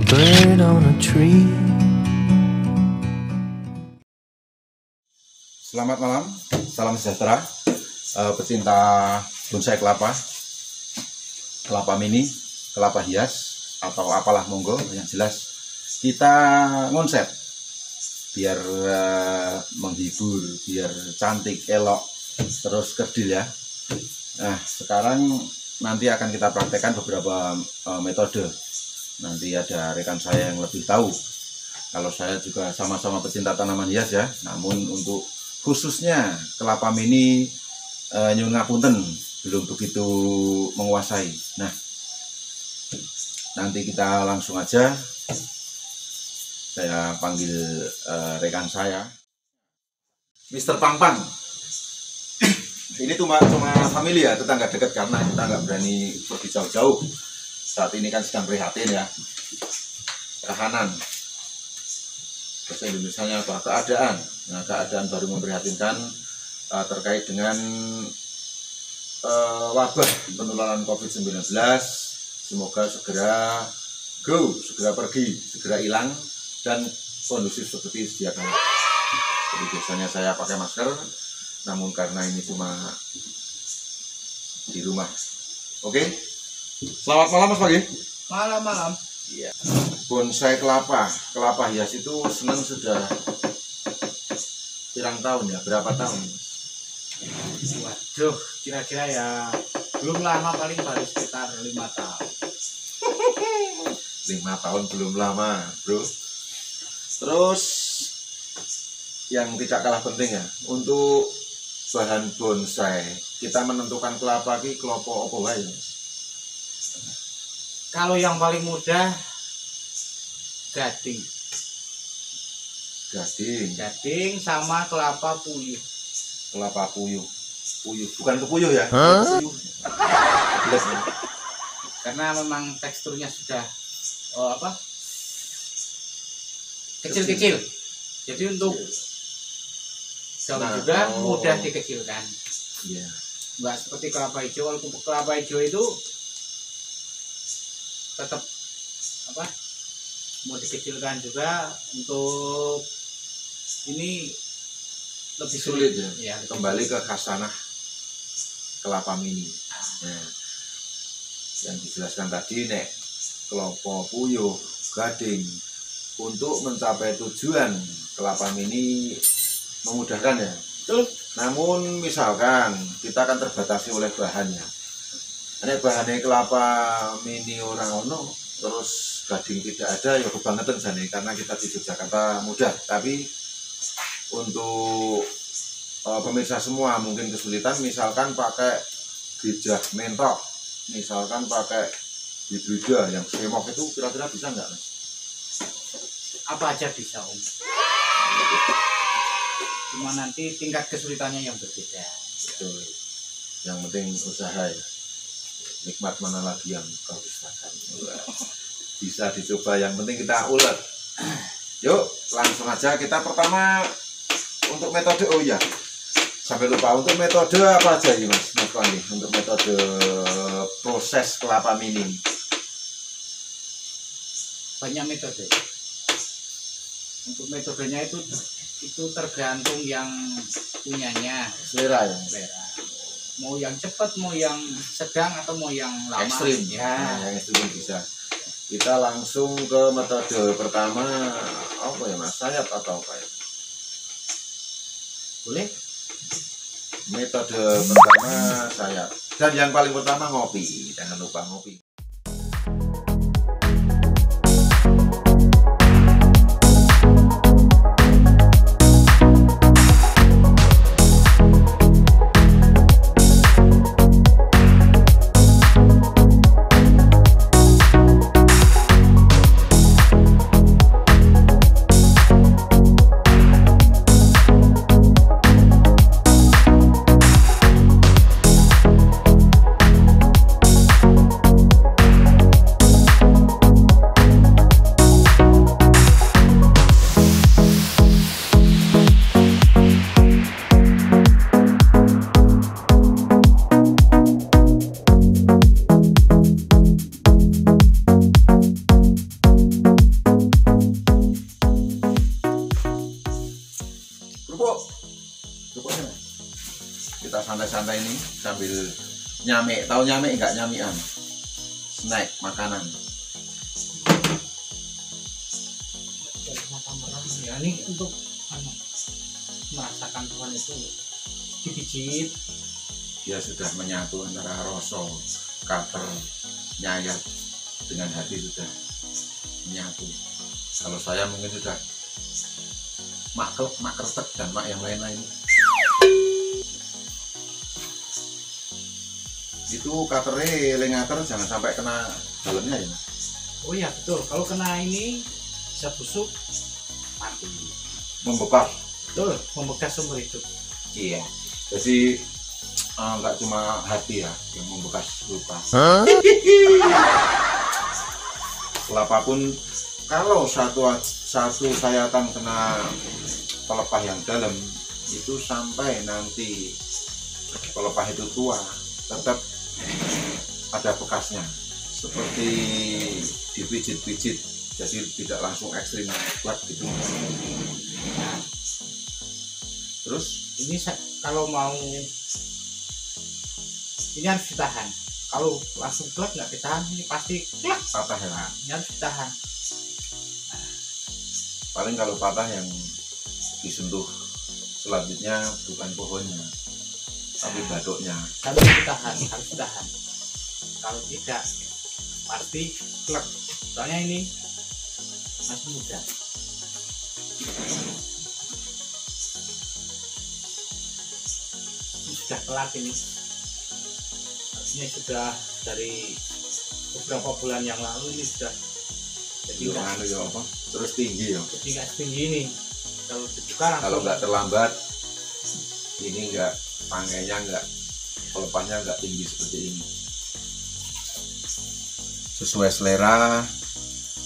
bird on a tree. Selamat malam, salam sejahtera, pecinta bonsai kelapa, kelapa mini, kelapa hias, atau apalah monggo. Yang jelas kita ngonsep biar menghibur, biar cantik, elok, terus kerdil ya. Nah, sekarang nanti akan kita praktekkan beberapa metode. Nanti ada rekan saya yang lebih tahu. Kalau saya juga sama-sama pecinta tanaman hias ya. Namun untuk khususnya kelapa mini nyuwun ngapunten, belum begitu menguasai. Nah, nanti kita langsung aja. Saya panggil rekan saya, Mr. Pangpang. Ini cuma famili ya, tetangga dekat, karena kita nggak berani pergi jauh-jauh. Saat ini kan sedang prihatin ya, kahanan. Bahasa Indonesianya apa? Keadaan. Nah, keadaan baru memprihatinkan terkait dengan wabah penularan COVID-19. Semoga segera segera pergi, segera hilang, dan kondusif seperti sedia kala. Jadi biasanya saya pakai masker, namun karena ini cuma di rumah. Oke, selamat malam Mas Pagi. Malam-malam. Iya. Bonsai kelapa hias itu senang sudah pirang tahun ya? Berapa tahun? Waduh, kira-kira ya belum lama, paling baru sekitar 5 tahun. 5 tahun belum lama, bro. Terus yang tidak kalah penting ya, untuk bahan bonsai kita menentukan kelapa ki kelopo apa wae. Kalau yang paling mudah gading sama kelapa puyuh. Kelapa puyuh, bukan kepuyuh ya? Puyuh. Jelas, ya? Karena memang teksturnya sudah kecil-kecil. Jadi untuk daun juga mudah dikecilkan. Iya. Nggak seperti kelapa hijau. Walaupun kelapa hijau itu tetap mau dikecilkan juga, untuk ini lebih sulit ya. Ya, kembali ke khasanah kelapa mini. Nah, yang dijelaskan tadi nek kelopo puyuh, gading, untuk mencapai tujuan kelapa mini memudahkan ya. Betul. Namun misalkan kita akan terbatasi oleh bahannya. Nek bahannya kelapa mini orang ono, terus gading tidak ada, ya kebangetan jane, karena kita di Yogyakarta mudah. Tapi untuk pemirsa semua mungkin kesulitan, misalkan pakai gejah mentok, misalkan pakai hibrida yang semok, itu kira-kira bisa nggak, Mas? Apa aja bisa, Om. Cuma nanti tingkat kesulitannya yang berbeda. Betul. Yang penting usaha ya. Nikmat mana lagi yang kau dustakan. Bisa dicoba, yang penting kita ulet. Yuk langsung aja. Kita pertama untuk metode, oh ya sampai lupa, untuk metode apa aja ini Mas Pandi, untuk metode proses kelapa mini? Banyak metode. Untuk metodenya itu tergantung yang punyanya, selera ya. Mau yang cepat, mau yang sedang, atau mau yang lama. Ekstrim ya. Nah, yang ekstrim bisa. Kita langsung ke metode pertama, apa ya Mas, sayap atau apa ya? Boleh. Metode pertama sayap, dan yang paling pertama ngopi, jangan lupa ngopi. santai ini sambil nyamik. Tahu nyamik nggak? Nyamikan snack makanan. Ya ini untuk merasakan Tuhan itu dipijit. Dia sudah menyatu antara rasa kater nyayat dengan hati, sudah menyatu. Kalau saya mungkin sudah mak kretek dan mak yang lain-lain. Itu katernya lengater jangan sampai kena dalamnya ya. Oh iya betul, kalau kena ini bisa busuk, mati. Membekas. Betul, membekas seumur hidup. Iya. Jadi nggak cuma hati ya yang membekas luka. Kelapa pun kalau satu sayatan kena pelepah yang dalam itu sampai nanti pelepah itu tua tetap ada bekasnya, seperti dipijit-pijit, jadi tidak langsung ekstrim kuat gitu. Terus Ini kalau mau ini harus ditahan. Kalau langsung klek nggak ditahan, ini pasti klek. patah ya. Nah, ini harus ditahan. Paling kalau patah yang disentuh selanjutnya bukan pohonnya tapi batuknya. Harus ditahan, harus ditahan. Kalau tidak pasti klek. Soalnya ini masih muda. Ini sudah telat ini. Ini sudah dari beberapa bulan yang lalu ini sudah jadi Ya apa? Terus tinggi ya. jadi nggak setinggi ini. Kalau dibuka langsung Kalau nggak terlambat, ini nggak pangainya nggak pelepahnya nggak tinggi seperti ini. Sesuai selera,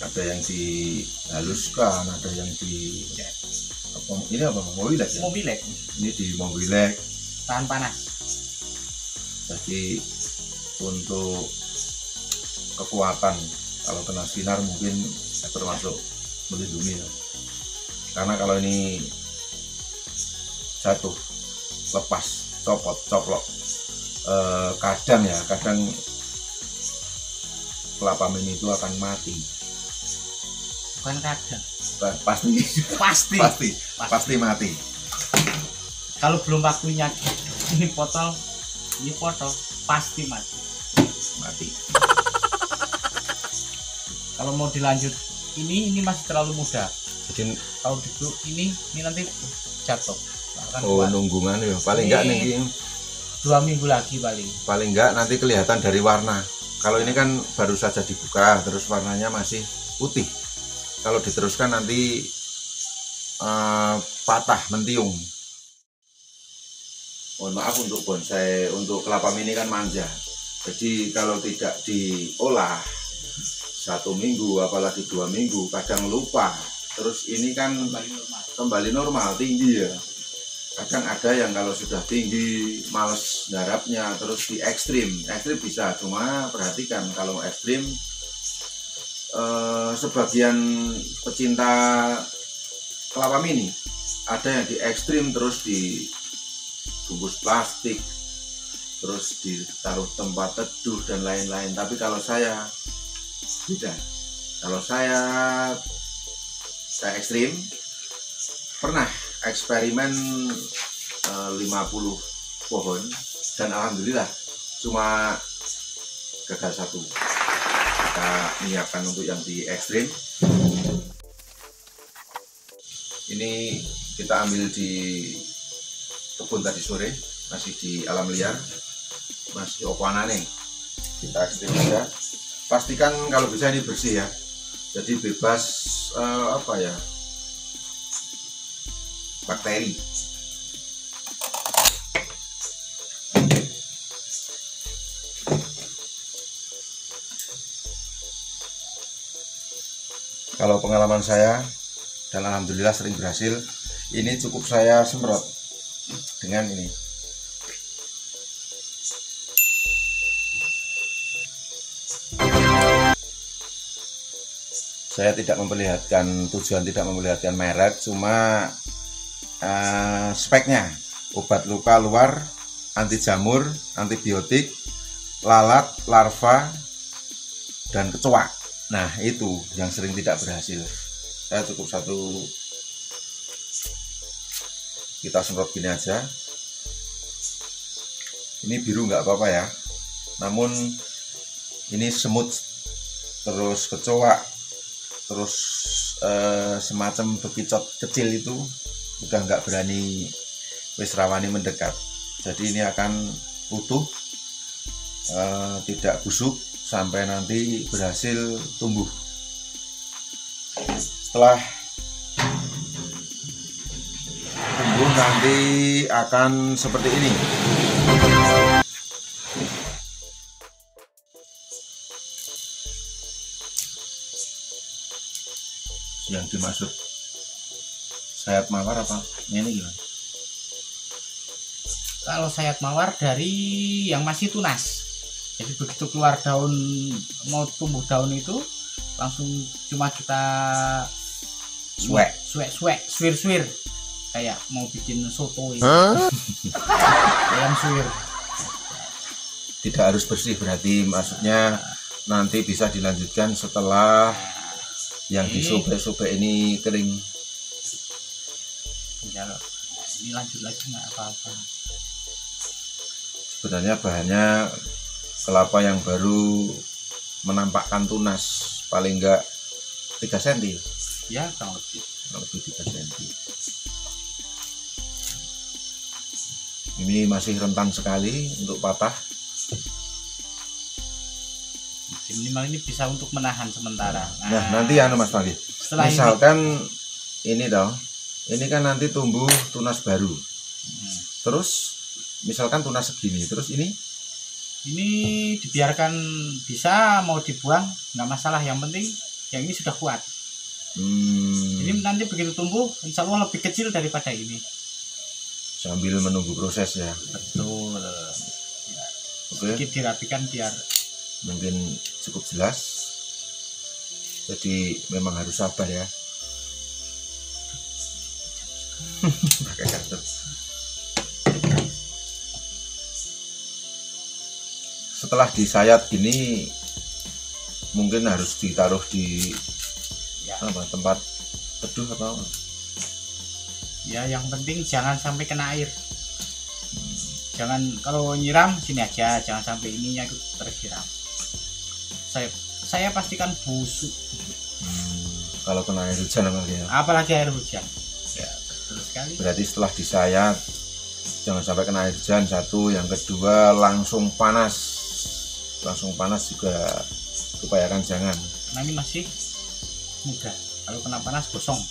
ada yang dihaluskan, ada yang di apa? Ini apa? Mobilek ya? mobilek Ini di mobilek. tahan panas. Jadi untuk kekuatan kalau kena sinar mungkin termasuk melindungi ya. Karena kalau ini jatuh, lepas, copot, coplok, kadang kelapa mini itu akan mati. Bukan kadang, Pasti mati. Kalau belum waktunya ini potol pasti mati. Kalau mau dilanjut ini masih terlalu muda. Jadi Kalau dulu ini nanti jatuh. Akan oh kuat. nunggungan ya. Paling enggak nih 2 minggu lagi paling enggak nanti kelihatan dari warna. Kalau ini kan baru saja dibuka terus warnanya masih putih. Kalau diteruskan nanti patah mentiung. Mohon maaf untuk bonsai, untuk kelapa mini kan manja. Jadi kalau tidak diolah 1 minggu, apalagi 2 minggu, kadang lupa. Terus ini kan kembali normal, tinggi ya. Kadang ada yang kalau sudah tinggi, males garapnya, terus di ekstrim bisa. Cuma perhatikan kalau ekstrim, sebagian pecinta kelapa mini ada yang di ekstrim terus dibungkus plastik, terus ditaruh tempat teduh dan lain-lain. Tapi kalau saya beda. Kalau saya ekstrim, pernah eksperimen 50 pohon dan alhamdulillah cuma gagal 1. Kita menyiapkan untuk yang di ekstrim. Ini kita ambil di kebun tadi sore, masih di alam liar, masih opanane. Kita ekstrim aja. Pastikan kalau bisa ini bersih ya, jadi bebas bakteri. Kalau pengalaman saya, dan alhamdulillah sering berhasil, ini cukup saya semprot dengan ini. Saya tidak memperlihatkan, tujuan tidak memperlihatkan merek, cuma speknya: obat luka luar anti jamur, antibiotik, lalat, larva, dan kecoa. Nah itu yang sering tidak berhasil. Saya cukup satu, kita semprot gini aja. Ini biru nggak apa-apa ya, namun ini semut, terus kecoa, terus semacam bekicot kecil itu udah nggak berani, wis rawani mendekat. Jadi ini akan utuh, tidak busuk sampai nanti berhasil tumbuh. Setelah tumbuh nanti akan seperti ini. Yang dimaksud sayap mawar apa ini gimana? Kalau sayap mawar dari yang masih tunas, jadi begitu keluar daun, mau tumbuh daun itu langsung cuma kita suwir kayak mau bikin soto itu. Ayam suwir. Tidak harus bersih, berarti maksudnya nanti bisa dilanjutkan setelah yang disobek-sobek ini kering. Ya, ini lanjut lagi nggak apa-apa. Sebenarnya bahannya kelapa yang baru menampakkan tunas, paling enggak 3 cm Ya kurang lebih 3 cm. Ini masih rentan sekali untuk patah. Minimal ini bisa untuk menahan sementara. Nah nanti ya Mas Pagi, misalkan ini dong, ini kan nanti tumbuh tunas baru, terus misalkan tunas segini, terus ini dibiarkan, bisa mau dibuang nggak masalah, yang penting yang ini sudah kuat. Ini nanti begitu tumbuh insya Allah lebih kecil daripada ini, sambil menunggu proses ya. betul ya. Oke, Sedikit dirapikan biar mungkin cukup jelas, jadi memang harus sabar ya. Pakai kartu. Setelah disayat gini mungkin harus ditaruh di tempat teduh atau ya, yang penting jangan sampai kena air. Jangan, kalau nyiram sini aja, jangan sampai ininya ikut tersiram. Saya pastikan busuk. Kalau kena air hujan apalagi air hujan ya, betul sekali. Berarti setelah disayat jangan sampai kena air hujan, satu. Yang kedua langsung panas juga upayakan jangan, karena ini masih muda. Kalau kena panas gosong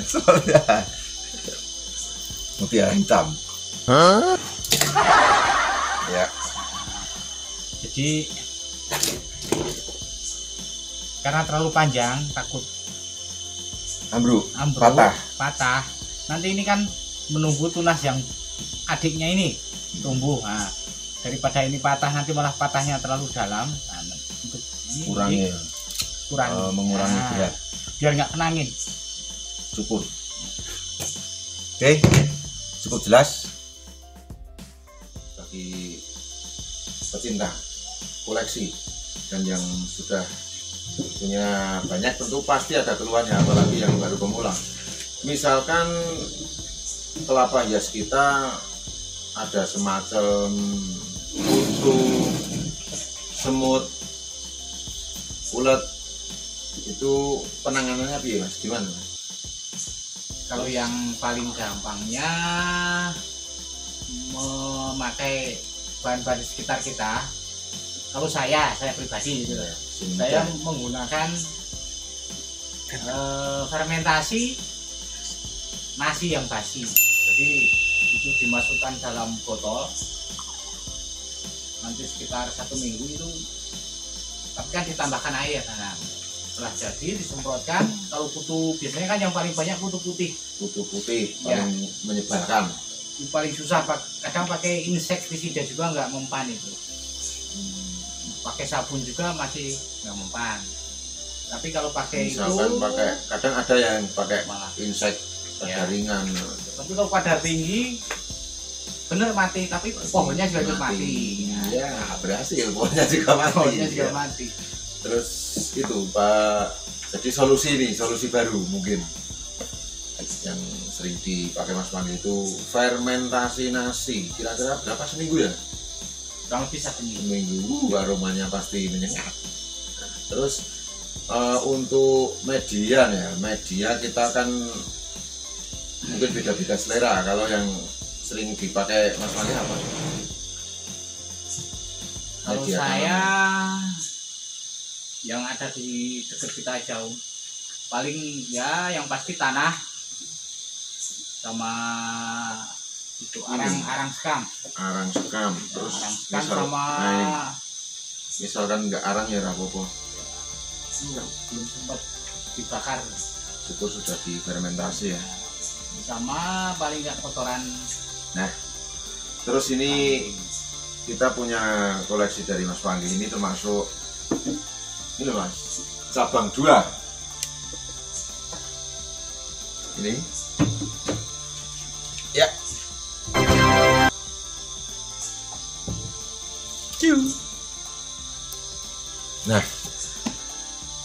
soalnya mutiara hitam. Ya, jadi karena terlalu panjang takut ambruk, patah. Nanti ini kan menunggu tunas yang adiknya ini tumbuh. Nah, daripada ini patah nanti malah patahnya terlalu dalam. Nah, untuk ini mengurangi berat biar nggak kena angin. cukur. Oke, cukup jelas bagi pecinta koleksi dan yang sudah punya banyak, tentu pasti ada keluhannya, apalagi yang baru pemula. Misalkan kelapa hias kita ada semacam kutu, semut, ulet, itu penanganannya piye Mas? Gimana Mas? Kalau yang paling gampangnya memakai bahan-bahan sekitar kita. Kalau saya pribadi gitu ya, saya menggunakan fermentasi nasi yang basi. Jadi itu dimasukkan dalam botol, nanti sekitar 1 minggu itu, tapi kan ditambahkan air. Nah, setelah jadi disemprotkan. Kalau kutu biasanya kan yang paling banyak kutu putih paling menyebalkan, itu paling susah. Kadang pakai insektisida juga nggak mempan itu. Pakai sabun juga masih nggak mempan. Tapi kalau pakai misalkan itu kadang ada yang pakai malah insek ringan. Tapi kalau kadar tinggi bener mati, tapi pohonnya juga ikut mati. Ya, berhasil, pohonnya juga mati. Pohonnya juga mati. Terus itu Pak, jadi solusi baru mungkin yang sering dipakai Mas Panggi itu fermentasi nasi. Kira-kira berapa seminggu ya? Kurang lebih 1 minggu. Seminggu, aromanya pasti menyengat. Terus untuk media ya, media kita kan mungkin beda-beda selera. Kalau yang sering dipakai Mas Panggi apa? Kalau Media saya tanaman. yang ada di dekat kita jauh, paling ya yang pasti tanah sama itu arang sekam. Arang sekam, terus Arang sekam sama misalkan nggak arang ya rapopo. belum sempat dibakar. Syukur sudah difermentasi ya. Sama paling nggak kotoran. Nah, terus ini kita punya koleksi dari Mas Panggi. Ini termasuk ini loh Mas, cabang 2. Ini ya. Nah,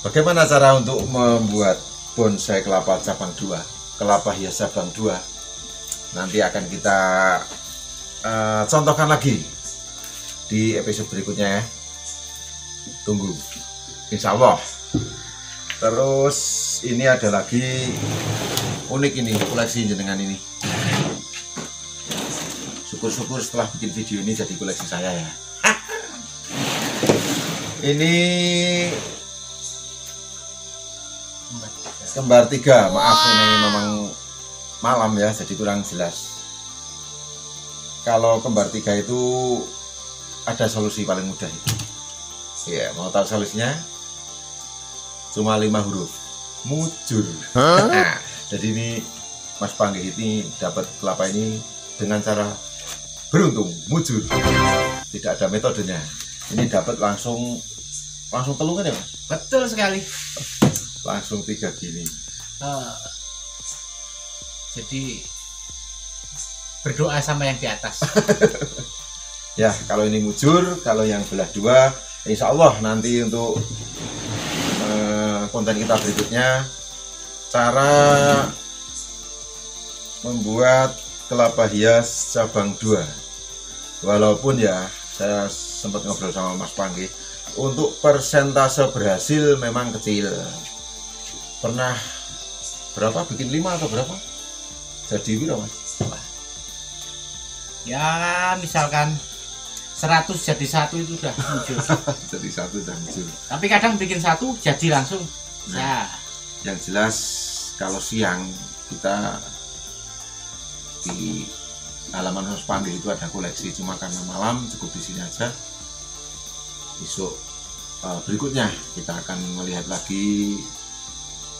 bagaimana cara untuk membuat bonsai kelapa cabang 2, kelapa hias cabang 2? Nanti akan kita contohkan lagi di episode berikutnya ya. Tunggu, insya Allah. Terus ini ada lagi unik ini, koleksi jenengan ini. Syukur-syukur setelah bikin video ini jadi koleksi saya ya. Ini kembar 3, maaf ini memang malam ya, jadi kurang jelas. Kalau kembar 3 itu ada solusi paling mudah itu. Ya, mau tahu solusinya? Cuma 5 huruf, mujur. Nah, jadi ini Mas Panggi ini dapat kelapa ini dengan cara beruntung, mujur. Tidak ada metodenya. Ini dapat langsung telungan ya Mas? Betul sekali. Langsung 3 gini. Jadi berdoa sama yang di atas. Ya, kalau ini mujur, kalau yang belah 2, insya Allah nanti untuk konten kita berikutnya cara membuat kelapa hias cabang 2. Walaupun ya saya sempat ngobrol sama Mas Panggi, untuk persentase berhasil memang kecil. Pernah berapa bikin 5 atau berapa? Jadi berapa Mas? Ya misalkan 100 jadi 1 itu udah muncul. Jadi 1 dan muncul. Tapi kadang bikin 1 jadi langsung. Nah, yang jelas kalau siang kita di halaman Mas Panggi itu ada koleksi, cuma karena malam cukup di sini aja. Besok berikutnya kita akan melihat lagi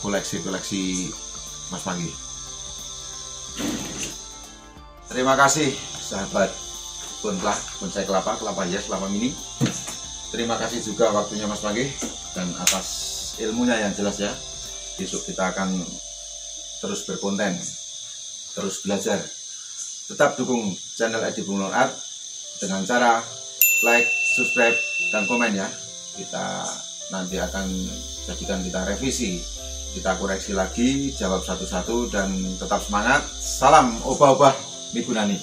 koleksi-koleksi Mas Panggi. Terima kasih sahabat bonsai kelapa hias, kelapa mini. Terima kasih juga waktunya Mas Panggi dan atas ilmunya yang jelas ya. Besok kita akan terus berkonten, terus belajar. Tetap dukung channel Edi Bunglon Art dengan cara like, subscribe, dan komen ya. Kita nanti akan jadikan kita revisi, kita koreksi lagi, jawab satu-satu, dan tetap semangat. Salam obah-obah Mibunani.